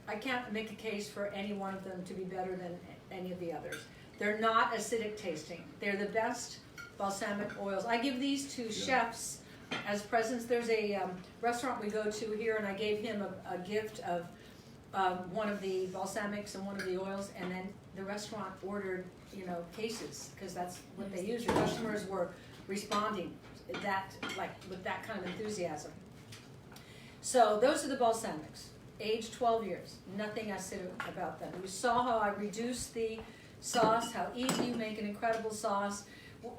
S1: I can't make a case for any one of them to be better than any of the others. They're not acidic tasting. They're the best balsamic oils. I give these to chefs as presents. There's a restaurant we go to here, and I gave him a gift of one of the balsamics and one of the oils, and then the restaurant ordered, cases, because that's what they use. The customers were responding with that kind of enthusiasm. So those are the balsamics, aged 12 years. Nothing acidic about them. You saw how I reduced the sauce, how easy you make an incredible sauce.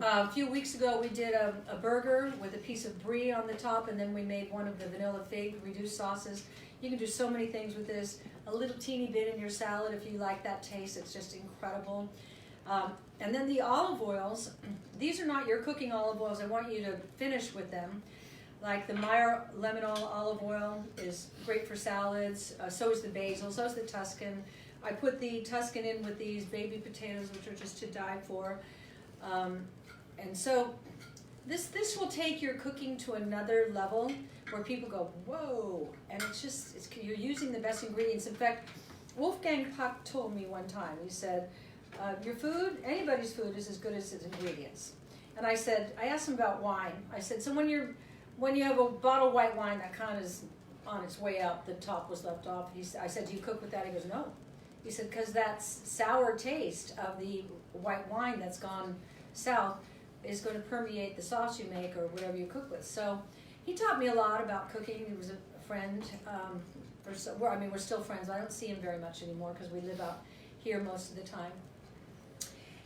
S1: A few weeks ago we did a burger with a piece of brie on the top, and then we made one of the vanilla fig reduced sauces. You can do so many things with this. A little teeny bit in your salad if you like that taste. It's just incredible. And then the olive oils, these are not your cooking olive oils. I want you to finish with them. Like the Meyer Lemonol olive oil is great for salads. So is the basil. So is the Tuscan. I put the Tuscan in with these baby potatoes, which are just to die for. And so this will take your cooking to another level where people go, whoa, and you're using the best ingredients. In fact, Wolfgang Puck told me one time, he said, your food, anybody's food is as good as its ingredients. And I asked him about wine. I said, so when you have a bottle of white wine that kind of is on its way out, the top was left off. I said, do you cook with that? He goes, no. He said, because that sour taste of the white wine that's gone south is going to permeate the sauce you make or whatever you cook with. So he taught me a lot about cooking. He was a friend. We're still friends. I don't see him very much anymore because we live out here most of the time.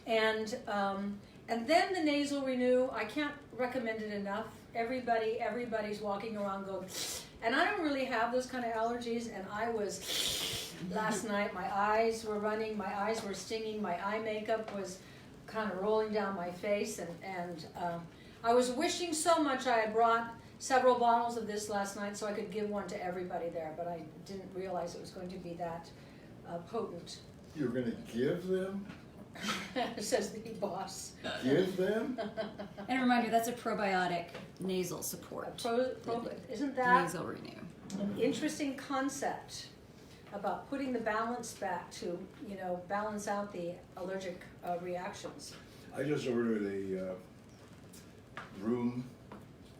S1: And then the nasal renew. I can't recommend it enough. Everybody's walking around going, and I don't really have those kind of allergies, and I was last night. My eyes were running, my eyes were stinging, my eye makeup was kind of rolling down my face, and I was wishing so much I had brought several bottles of this last night so I could give one to everybody there, but I didn't realize it was going to be that potent.
S2: You're gonna give them?
S1: Says the boss.
S2: Give them?
S3: And a reminder, that's a probiotic nasal support.
S1: Isn't that
S3: Nasal renew.
S1: an interesting concept about putting the balance back to, balance out the allergic reactions?
S2: I just ordered a room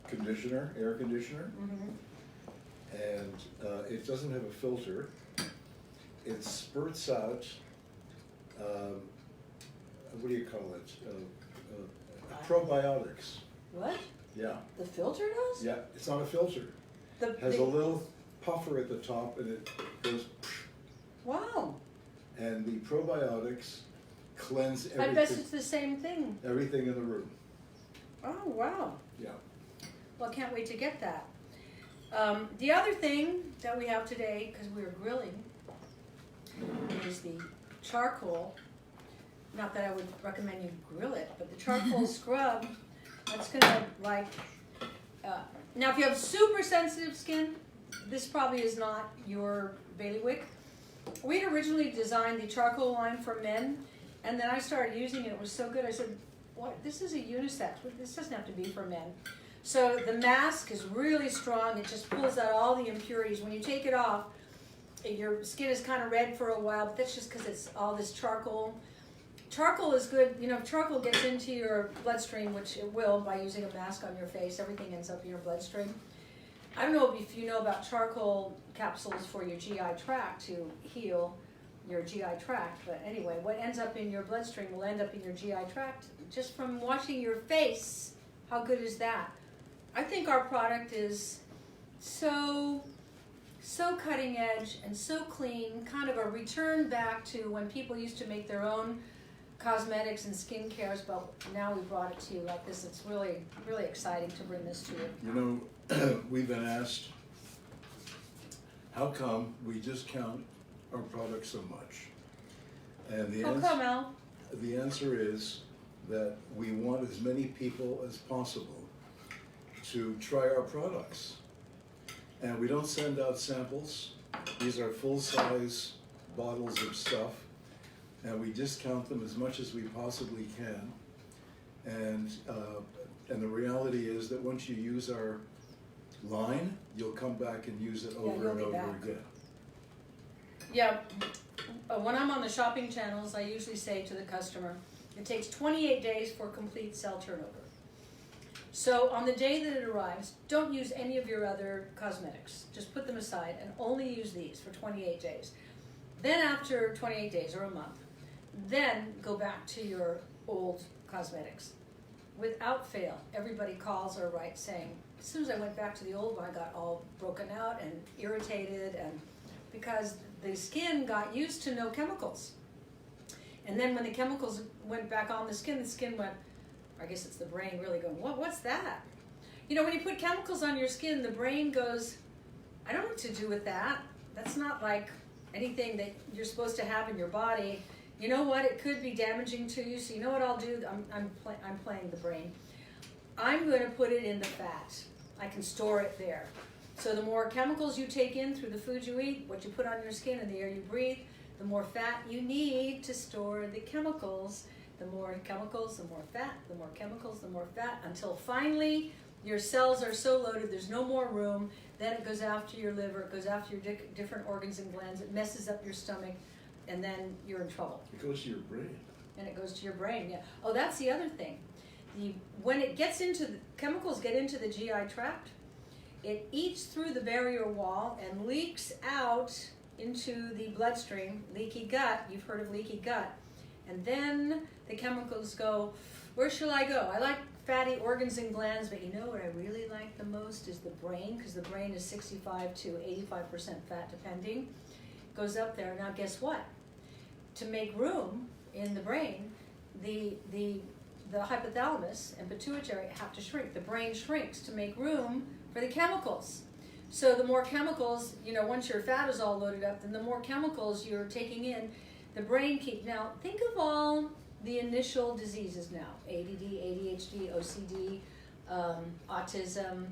S2: conditioner, air conditioner, and it doesn't have a filter. It spurts out, what do you call it? Probiotics.
S1: What?
S2: Yeah,
S1: The filter does?
S2: yeah, it's not a filter. It has a little puffer at the top and it goes,
S1: Wow.
S2: and the probiotics cleanse
S1: I bet
S2: everything,
S1: it's the same thing.
S2: everything in the room.
S1: Oh, wow.
S2: Yeah.
S1: Well, I can't wait to get that. The other thing that we have today, because we were grilling, is the charcoal. Not that I would recommend you grill it, but the charcoal scrub, that's gonna now if you have super sensitive skin, this probably is not your bailiwick. We had originally designed the charcoal line for men, and then I started using it. It was so good. I said, "What? This is a unisex. This doesn't have to be for men." So the mask is really strong. It just pulls out all the impurities. When you take it off, your skin is kind of red for a while, but that's just because it's all this charcoal. Charcoal is good. If charcoal gets into your bloodstream, which it will by using a mask on your face, everything ends up in your bloodstream. I don't know if you know about charcoal capsules for your GI tract to heal your GI tract, but anyway, what ends up in your bloodstream will end up in your GI tract just from washing your face. How good is that? I think our product is so cutting edge and so clean, kind of a return back to when people used to make their own cosmetics and skincares, but now we brought it to you like this. It's really, really exciting to bring this to you.
S2: We've been asked, how come we discount our products so much? And the answer is that we want as many people as possible to try our products. And we don't send out samples. These are full-size bottles of stuff, and we discount them as much as we possibly can. And the reality is that once you use our line, you'll come back and use it over and over again.
S1: Yeah, when I'm on the shopping channels, I usually say to the customer, it takes 28 days for complete cell turnover. So on the day that it arrives, don't use any of your other cosmetics. Just put them aside and only use these for 28 days. Then after 28 days or a month, then go back to your old cosmetics. Without fail, everybody calls or writes saying, as soon as I went back to the old one, I got all broken out and irritated, and because the skin got used to no chemicals. And then when the chemicals went back on the skin went, I guess it's the brain really going, what's that? When you put chemicals on your skin, the brain goes, I don't know what to do with that. That's not like anything that you're supposed to have in your body. You know what? It could be damaging to you. So you know what I'll do? I'm playing the brain. I'm going to put it in the fat. I can store it there. So the more chemicals you take in through the food you eat, what you put on your skin and the air you breathe, the more fat you need to store the chemicals. The more chemicals, the more fat, the more chemicals, the more fat, until finally your cells are so loaded there's no more room. Then it goes after your liver, it goes after your different organs and glands, it messes up your stomach, and then you're in trouble.
S2: It goes to your brain.
S1: And it goes to your brain, yeah. Oh, that's the other thing. When it gets into the chemicals get into the GI tract, it eats through the barrier wall and leaks out into the bloodstream. Leaky gut, you've heard of leaky gut. And then the chemicals go, where shall I go? I like fatty organs and glands, but you know what I really like the most is the brain, because the brain is 65 to 85% fat depending. Goes up there. Now guess what? To make room in the brain, the hypothalamus and pituitary have to shrink. The brain shrinks to make room for the chemicals. So the more chemicals, once your fat is all loaded up, then the more chemicals you're taking in, the brain now think of all the initial diseases now: ADD, ADHD, OCD, autism,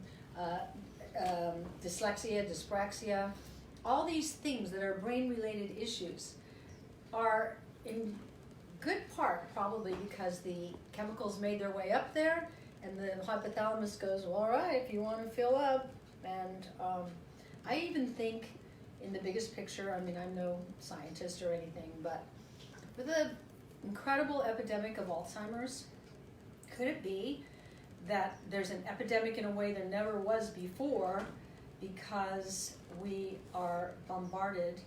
S1: dyslexia, dyspraxia. All these things that are brain-related issues are in good part probably because the chemicals made their way up there, and the hypothalamus goes, well, all right, if you want to fill up. And I even think in the biggest picture, I mean, I'm no scientist or anything, but with the incredible epidemic of Alzheimer's, could it be that there's an epidemic in a way there never was before because we are bombarded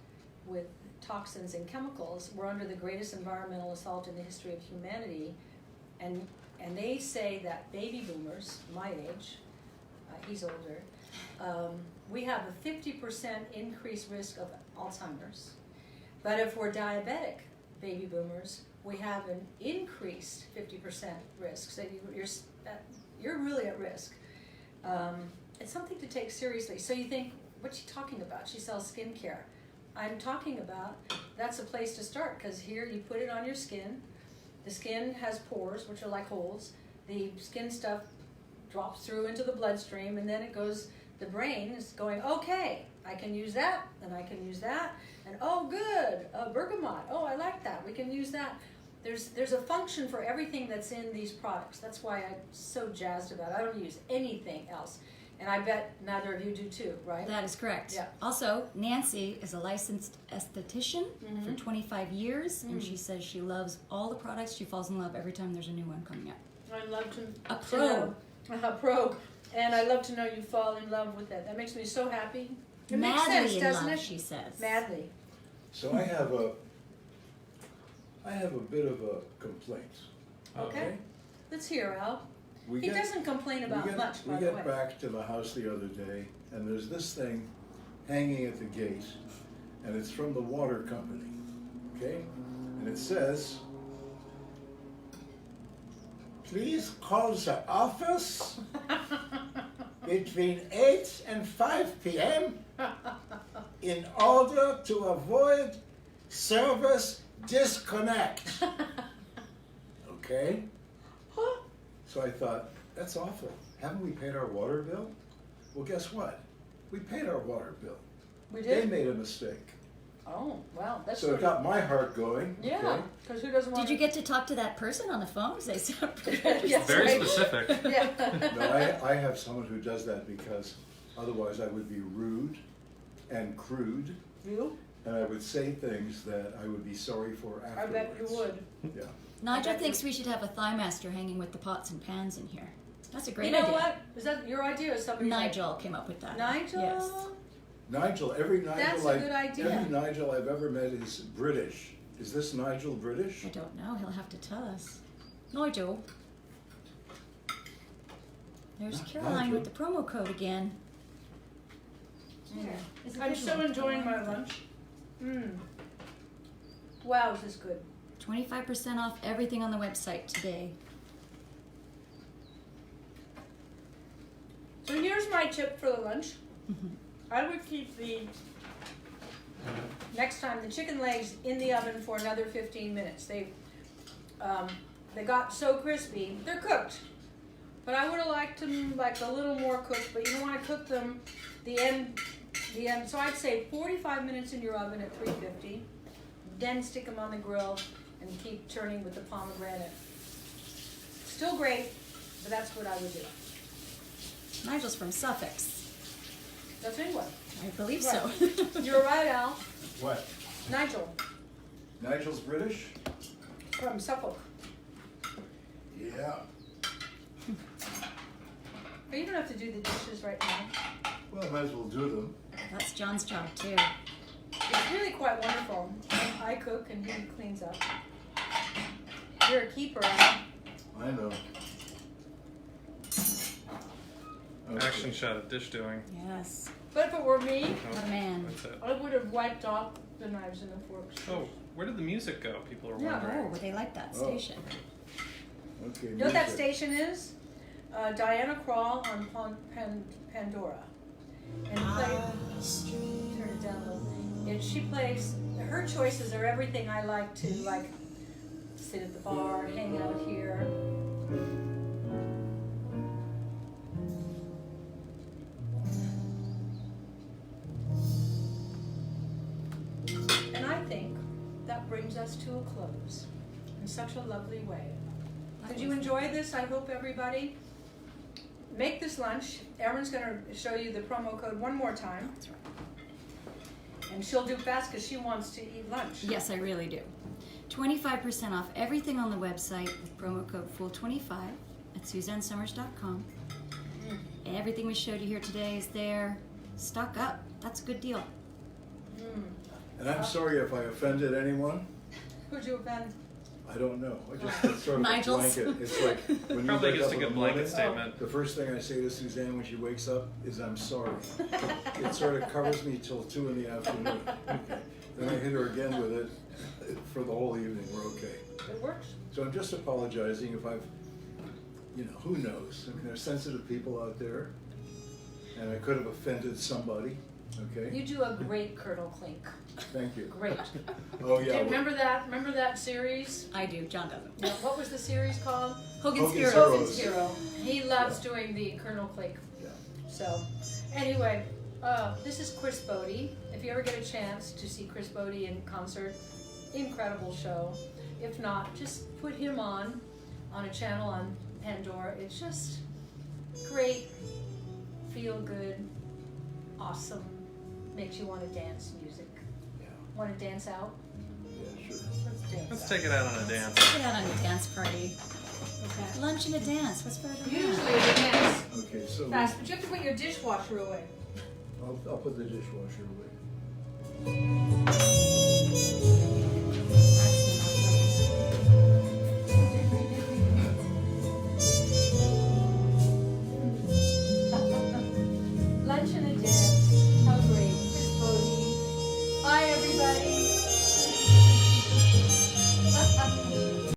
S1: with toxins and chemicals? We're under the greatest environmental assault in the history of humanity, and they say that baby boomers, my age, he's older, we have a 50% increased risk of Alzheimer's. But if we're diabetic baby boomers, we have an increased 50% risk. So you're really at risk. It's something to take seriously. So you think, what's she talking about? She sells skincare. I'm talking about that's a place to start, because here you put it on your skin. The skin has pores, which are like holes. The skin stuff drops through into the bloodstream, and then it goes, the brain is going, okay, I can use that, and I can use that, and oh good, bergamot, oh I like that, we can use that. There's a function for everything that's in these products. That's why I'm so jazzed about it. I don't use anything else. And I bet neither of you do too, right?
S3: That is correct.
S1: Yeah.
S3: Also, Nancy is a licensed esthetician for 25 years, and she says she loves all the products. She falls in love every time there's a new one coming up.
S1: I love to
S3: A pro.
S1: A pro. And I love to know you fall in love with that. That makes me so happy. It makes
S3: Madly
S1: sense,
S3: in
S1: doesn't
S3: love,
S1: it?
S3: she says.
S1: Madly.
S2: So I have a bit of a complaint.
S1: Okay. Let's hear, Al.
S2: We
S1: He
S2: get-
S1: doesn't complain about much, by
S2: We
S1: the way.
S2: get back to the house the other day, and there's this thing hanging at the gate, and it's from the water company, okay? And it says, please call the office between 8 and 5 p.m. in order to avoid service disconnect. Okay? So I thought, that's awful. Haven't we paid our water bill? Well, guess what? We paid our water bill.
S1: We
S2: They
S1: did?
S2: made a mistake.
S1: Oh, wow. That's
S2: So it got my heart going.
S1: yeah,
S2: Okay?
S1: because who doesn't want
S3: Did you get to talk to that person on the phone? They sound pretty
S1: Yes,
S4: Very
S1: right.
S4: specific.
S1: Yeah.
S2: No, I have someone who does that because otherwise I would be rude and crude,
S1: You?
S2: and I would say things that I would be sorry for
S1: I
S2: afterwards.
S1: bet you would.
S2: Yeah.
S3: Nigel
S1: bet
S3: thinks we should have a thigh master hanging with the pots and pans in here. That's a great
S1: You know
S3: idea.
S1: what? Is that your idea or somebody's
S3: Nigel came up with that.
S1: Nigel?
S3: Yes.
S2: Nigel, every
S1: That's
S2: Nigel
S1: a good idea.
S2: every Nigel I've ever met is British. Is this Nigel British?
S3: I don't know. He'll have to tell us. Nigel. There's Caroline
S2: Nigel.
S3: with the promo code again.
S1: I'm so enjoying my lunch. Wow, is this good?
S3: 25% off everything on the website today.
S1: So here's my tip for the lunch. I would keep next time the chicken legs in the oven for another 15 minutes. They got so crispy. They're cooked, but I would have liked them like a little more cooked. But you don't want to cook them the end. So I'd say 45 minutes in your oven at 350. Then stick them on the grill and keep turning with the pomegranate. Still great, but that's what I would do.
S3: Nigel's from Suffolk.
S1: That's England.
S3: I believe
S1: Right.
S3: so.
S1: You're right, Al.
S2: What?
S1: Nigel
S2: Nigel's British?
S1: from Suffolk.
S2: Yeah.
S1: But you don't have to do the dishes right now.
S2: Well, I might as well do them.
S3: That's John's job too.
S1: It's really quite wonderful. I cook and he cleans up. You're a keeper, Al.
S2: I know. Okay.
S4: Action shot of dish doing.
S3: Yes.
S1: But if it were me,
S3: What a man.
S4: That's it.
S1: I would have wiped off the knives and the forks.
S4: Oh, where did the music go? People are
S1: Yeah.
S4: wondering.
S3: Oh, they like that
S2: Oh.
S3: station.
S2: Okay.
S1: You know what that
S2: music.
S1: station is? Diana Krall on Pandora. and play. Turn it down a little. And she plays. Her choices are everything I like to like. Sit at the bar, hang out here. And I think that brings us to a close in such a lovely way. Did you enjoy this? I hope everybody. Make this lunch. Erin's going to show you the promo code one more time.
S3: That's right.
S1: And she'll do fast because she wants to eat lunch.
S3: Yes, I really do. 25% off everything on the website with promo code FOOL25 at SuzanneSummers.com. And everything we showed you here today is there. Stock up. That's a good deal.
S2: And I'm sorry if I offended anyone.
S1: Who'd you offend?
S2: I don't know. I just it's sort of a
S3: Nigel's.
S2: blanket. It's like when you
S4: Probably
S2: wake
S4: just
S2: up
S4: a
S2: in
S4: good
S2: the
S4: blanket
S2: morning,
S4: statement.
S2: the first thing I say to Suzanne when she wakes up is I'm sorry. It sort of covers me till 2 in the afternoon. Okay. Then I hit her again with it for the whole evening. We're okay.
S1: It works.
S2: So I'm just apologizing if I've, who knows? I mean, there's sensitive people out there, and I could have offended somebody. Okay.
S1: You do a great Colonel Clink.
S2: Thank you.
S1: Great.
S2: Oh yeah.
S1: Okay, remember that? Remember that series?
S3: I do. John doesn't.
S1: Yeah, what was the series called?
S3: Hogan's
S2: Hogan's
S3: Heroes.
S2: Heroes.
S1: Hogan's Hero. He loves doing the Colonel Clink.
S2: Yeah.
S1: So, anyway, this is Chris Bodie. If you ever get a chance to see Chris Bodie in concert, incredible show. If not, just put him on a channel on Pandora. It's just great, feel good, awesome, makes you want to dance music.
S2: Yeah.
S1: Want to dance out?
S2: Yeah. Sure.
S1: Let's dance
S4: Let's
S1: out.
S4: take it out on a dance.
S3: Get out on a dance party.
S1: Okay.
S3: Lunch and a dance. What's better than
S1: Usually
S3: that?
S1: it's a dance
S2: Okay. So
S1: fast, but you have to put your dishwasher away.
S2: I'll put the dishwasher away.